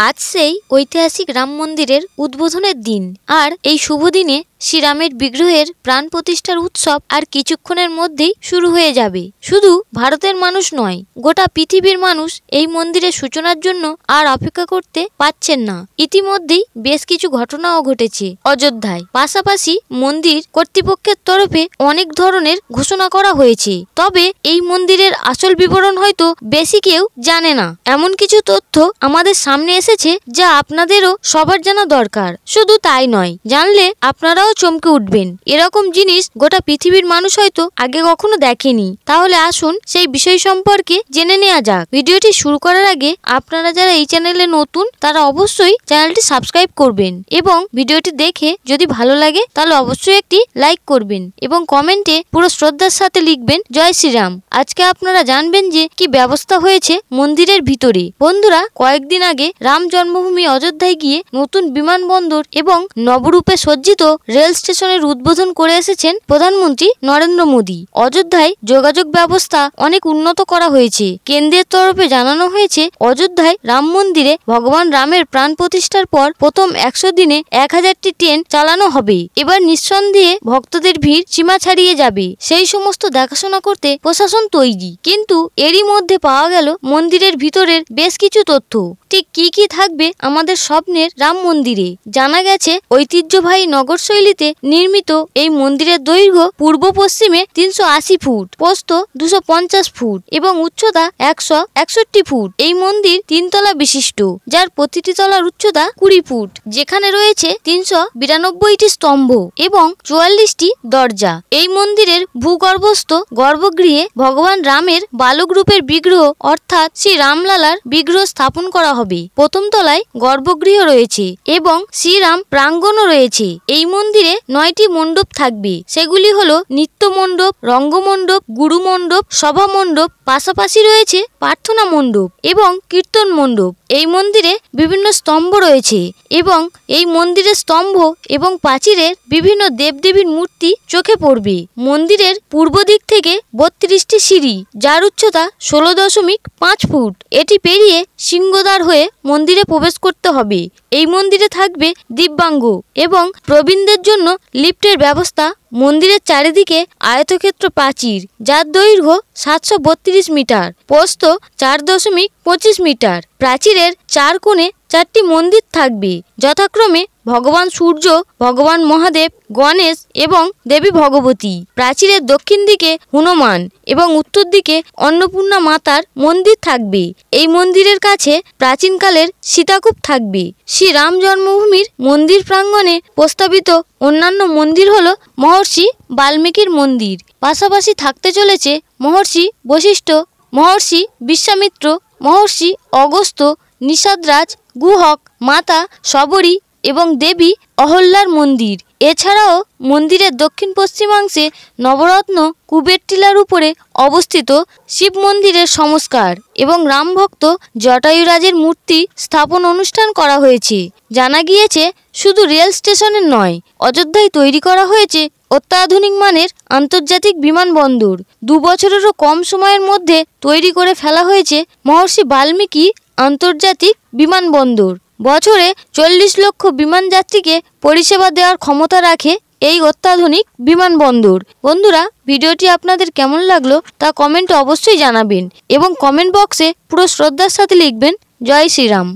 আজ সেই ঐতিহাসিক রাম মন্দিরের উদ্বোধনের দিন। আর এই শুভ দিনে শ্রীরামের বিগ্রহের প্রাণ প্রতিষ্ঠার উৎসব আর কিছুক্ষণের মধ্যেই শুরু হয়ে যাবে। শুধু ভারতের মানুষ নয়, গোটা পৃথিবীর মানুষ এই মন্দিরের সূচনার জন্য আর অপেক্ষা করতে পারছেন না। ইতিমধ্যেই বেশ কিছু ঘটনাও ঘটেছে অযোধ্যায়। পাশাপাশি মন্দির কর্তৃপক্ষের তরফে অনেক ধরনের ঘোষণা করা হয়েছে। তবে এই মন্দিরের আসল বিবরণ হয়তো বেশি কেউ জানে না। এমন কিছু তথ্য আমাদের সামনে এসেছে যা আপনাদেরও সবার জানা দরকার। শুধু তাই নয়, জানলে আপনারাও চমকে উঠবেন। এরকম জিনিস গোটা পৃথিবীর মানুষ হয়তো আগে কখনো দেখেনি। তাহলে আসুন সেই বিষয় সম্পর্কে জেনে নেওয়া যাক। ভিডিওটি শুরু করার আগে আপনারা যারা এই চ্যানেলে নতুন তারা অবশ্যই চ্যানেলটি সাবস্ক্রাইব করবেন এবং ভিডিওটি দেখে যদি ভালো লাগে তাহলে অবশ্যই একটি লাইক করবেন এবং কমেন্টে পুরো শ্রদ্ধার সাথে লিখবেন জয় শ্রীরাম। আজকে আপনারা জানবেন যে কি ব্যবস্থা হয়েছে মন্দিরের ভিতরে। বন্ধুরা, কয়েকদিন আগে রাম জন্মভূমি অযোধ্যায় গিয়ে নতুন বিমানবন্দর এবং নবরূপে সজ্জিত রেল স্টেশনের উদ্বোধন করে এসেছেন প্রধানমন্ত্রী নরেন্দ্র মোদী। অযোধ্যায় যোগাযোগ ব্যবস্থা অনেক উন্নত করা হয়েছে। কেন্দ্রের তরফে জানানো হয়েছে, অযোধ্যায় রাম মন্দিরে ভগবান রামের প্রাণ প্রতিষ্ঠার পর প্রথম 100 দিনে 1000টি ট্রেন চালানো হবে। এবার নিঃসন্দেহে ভক্তদের ভিড় সীমা ছাড়িয়ে যাবে। সেই সমস্ত দেখাশোনা করতে প্রশাসন তৈরি। কিন্তু এরই মধ্যে পাওয়া গেল মন্দিরের ভিতরের বেশ কিছু তথ্য। ঠিক কি কি থাকবে আমাদের স্বপ্নের রাম মন্দিরে? জানা গেছে, ঐতিহ্যবাহী নগর শৈলীতে নির্মিত এই মন্দিরের দৈর্ঘ্য পূর্ব পশ্চিমে 380 ফুট, প্রস্থ 250 ফুট এবং উচ্চতা 161 ফুট। এই মন্দির 3 তলা বিশিষ্ট, যার প্রতিটি তলার উচ্চতা 20 ফুট, যেখানে রয়েছে 392টি স্তম্ভ এবং 44টি দরজা। এই মন্দিরের ভূগর্ভস্থ গর্ভগৃহে ভগবান রামের বালক রূপের বিগ্রহ অর্থাৎ শ্রী রামলালার বিগ্রহ স্থাপন করা হবে। প্রথম তলায় গর্ভগৃহ রয়েছে এবং শ্রীরাম প্রাঙ্গণও রয়েছে। এই মন্দিরে 9টি মণ্ডপ থাকবে। সেগুলি হলো নিত্য মণ্ডপ, রঙ্গমণ্ডপ, গুরু মণ্ডপ, সভা মণ্ডপ। পাশাপাশি রয়েছে প্রার্থনা মণ্ডপ এবং কীর্তন মণ্ডপ। এই মন্দিরে বিভিন্ন স্তম্ভ রয়েছে এবং এই মন্দিরের স্তম্ভ এবং প্রাচীরের বিভিন্ন দেবদেবীর মূর্তি চোখে পড়বে। মন্দিরের পূর্ব দিক থেকে 32টি সিঁড়ি, যার উচ্চতা 16.5 ফুট। এটি পেরিয়ে সিংহদ্বার হয়ে মন্দিরে প্রবেশ করতে হবে। এই মন্দিরে থাকবে দিব্যাঙ্গ এবং প্রবীণদের জন্য লিফটের ব্যবস্থা। মন্দিরের চারিদিকে আয়তক্ষেত্র প্রাচীর, যার দৈর্ঘ্য 732 মিটার, প্রস্থ 4.25 মিটার। প্রাচীরের 4 কোণে 4টি মন্দির থাকবে, যথাক্রমে ভগবান সূর্য, ভগবান মহাদেব, গণেশ এবং দেবী ভগবতী। প্রাচীরের দক্ষিণ দিকে হনুমান এবং উত্তর দিকে অন্নপূর্ণা মাতার মন্দির থাকবে। এই মন্দিরের কাছে প্রাচীনকালের সীতাকূপ থাকবে। শ্রী রাম জন্মভূমির মন্দির প্রাঙ্গণে প্রস্তাবিত অন্যান্য মন্দির হলো মহর্ষি বাল্মীকির মন্দির। পাশাপাশি থাকতে চলেছে মহর্ষি বশিষ্ঠ, মহর্ষি বিশ্বামিত্র, মহর্ষি অগস্ত্য, নিষাদরাজ, গুহক, মাতা শবরী এবং দেবী অহল্যার মন্দির। এছাড়াও মন্দিরের দক্ষিণ পশ্চিমাংশে নবরত্ন কুবের টিলার উপরে অবস্থিত শিব মন্দিরের সংস্কার এবং রামভক্ত জটায়ুরাজের মূর্তি স্থাপন অনুষ্ঠান করা হয়েছে। জানা গিয়েছে, শুধু রেল স্টেশনের নয়, অযোধ্যায় তৈরি করা হয়েছে অত্যাধুনিক মানের আন্তর্জাতিক বিমানবন্দর। 2 বছরেরও কম সময়ের মধ্যে তৈরি করে ফেলা হয়েছে মহর্ষি বাল্মীকি আন্তর্জাতিক বিমানবন্দর। বছরে 40 লক্ষ বিমান যাত্রীকে পরিষেবা দেওয়ার ক্ষমতা রাখে এই অত্যাধুনিক বিমানবন্দর। বন্ধুরা, ভিডিওটি আপনাদের কেমন লাগলো তা কমেন্টে অবশ্যই জানাবেন এবং কমেন্ট বক্সে পুরো শ্রদ্ধার সাথে লিখবেন জয় শ্রীরাম।